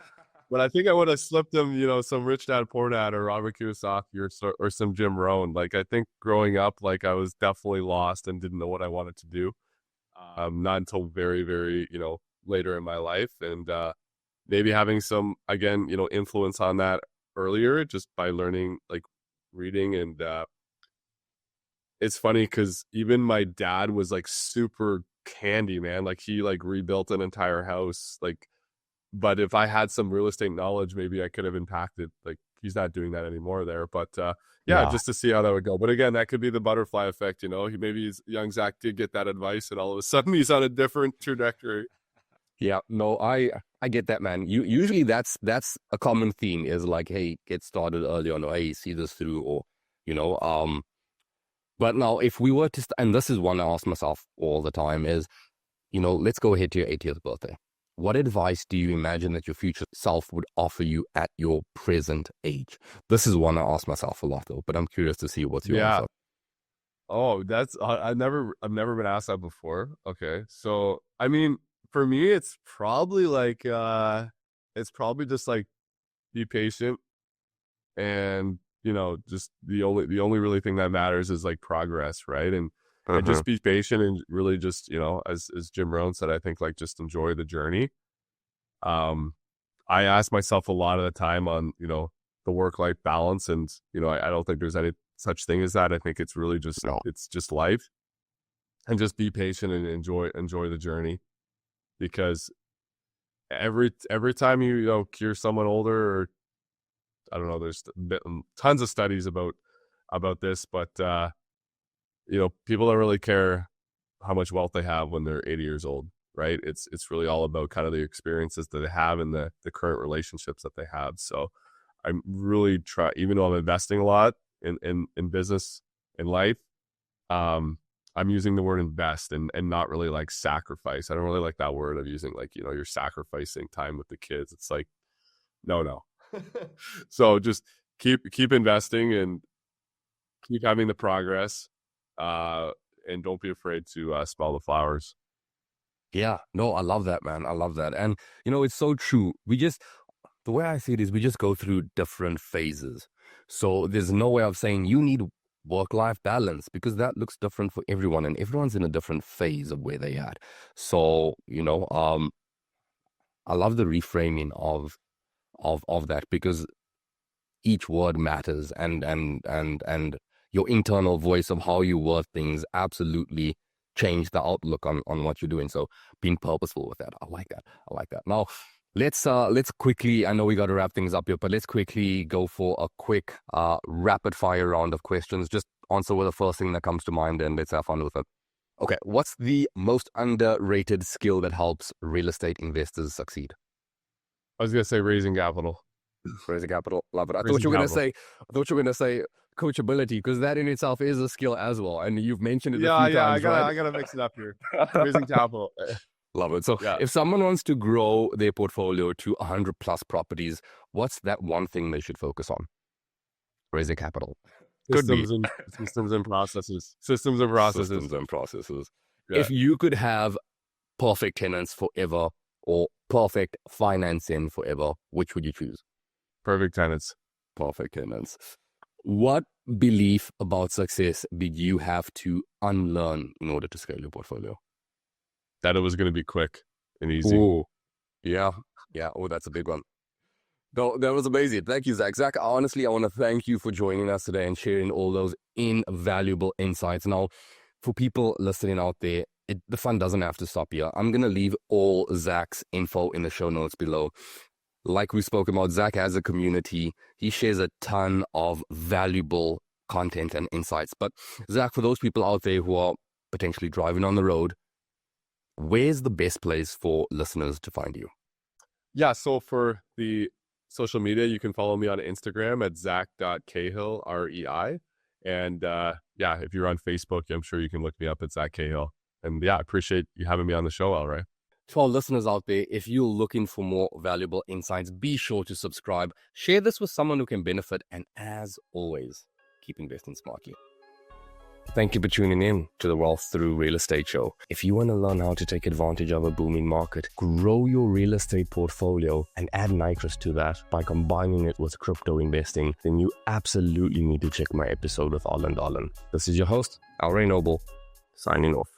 but I think I would have slipped him, some Rich Dad Poor Dad or Robert Kiyosaki or some Jim Rohn. Like I think growing up, like I was definitely lost and didn't know what I wanted to do. Not until very, very, later in my life, and maybe having some again, influence on that earlier, just by learning, like reading and it's funny because even my dad was like super candy, man. Like he like rebuilt an entire house. Like, but if I had some real estate knowledge, maybe I could have impacted. Like he's not doing that anymore there. But yeah, Yeah. just to see how that would go. But again, that could be the butterfly effect. He maybe young Zach did get that advice, and all of a sudden he's on a different trajectory. Yeah, no, I get that, man. Usually that's a common theme is like, hey, get started early on, or hey, see this through, or you know, um. But now, if we were to, and this is one I ask myself all the time, is let's go ahead to your 80th birthday. What advice do you imagine that your future self would offer you at your present age? This is one I ask myself a lot, though. But I'm curious to see what's your Yeah. answer. Oh, that's I've never been asked that before. Okay. So, I mean, for me it's probably like it's probably just like be patient and, just the only really thing that matters is like progress, right? And Uh-huh. just be patient and really just, as Jim Rohn said, I think like just enjoy the journey. Um I ask myself a lot of the time on, the work-life balance and, I don't think there's any such thing as that. I think it's really just No. it's just life and just be patient and enjoy the journey because every time you hear someone older or I don't know, there's tons of studies about this, but people don't really care how much wealth they have when they're 80 years old, right? It's really all about kind of the experiences that they have and the current relationships that they have. So I'm really even though I'm investing a lot in business in life, um, I'm using the word invest and not really like sacrifice. I don't really like that word of using like, you're sacrificing time with the kids. It's like, no. So just keep investing and keep having the progress. Uh, and don't be afraid to smell the flowers. Yeah, no, I love that, man. I love that. And, it's so true. The way I see it is we just go through different phases. So there's no way of saying you need work-life balance because that looks different for everyone and everyone's in a different phase of where they at. So, I love the reframing of that because each word matters and your internal voice of how you word things absolutely change the outlook on what you're doing. So being purposeful with that. I like that. I like that. Now let's quickly, I know we got to wrap things up here, but let's quickly go for a quick rapid fire round of questions. Just answer with the first thing that comes to mind and let's have fun with it. Okay, what's the most underrated skill that helps real estate investors succeed? I was gonna say raising capital. Raising capital, love it. Raising capital. I thought you were gonna say coachability because that in itself is a skill as well, and you've mentioned it a Yeah, few yeah. I times, gotta right? I gotta mix it up here. Raising capital. Love it. So, Yeah. if someone wants to grow their portfolio to 100 plus properties, what's that one thing they should focus on? Raising capital. Could be Systems and processes. Systems and processes. systems and processes. Yeah. If you could have perfect tenants forever or perfect financing forever, which would you choose? Perfect tenants. Perfect tenants. What belief about success did you have to unlearn in order to scale your portfolio? That it was gonna be quick and easy. Ooh. Yeah. Yeah. Oh, that's a big one. No, that was amazing. Thank you, Zach. Zach, honestly, I want to thank you for joining us today and sharing all those invaluable insights. Now, for people listening out there, the fun doesn't have to stop here. I'm going to leave all Zach's info in the show notes below. Like we spoke about, Zach has a community. He shares a ton of valuable content and insights. But Zach, for those people out there who are potentially driving on the road, where's the best place for listeners to find you? Yeah, so for the social media, you can follow me on Instagram at zach.cahill, REI. And yeah, if you're on Facebook, I'm sure you can look me up at Zach Cahill. And yeah, I appreciate you having me on the show, Al Ray. To our listeners out there, if you're looking for more valuable insights, be sure to subscribe. Share this with someone who can benefit. And as always, keep investing smartly. Thank you for tuning in to the Wealth Through Real Estate Show. If you want to learn how to take advantage of a booming market, grow your real estate portfolio, and add nitrous to that by combining it with crypto investing, then you absolutely need to check my episode with Alan Dolan. This is your host, Al Ray Noble, signing off.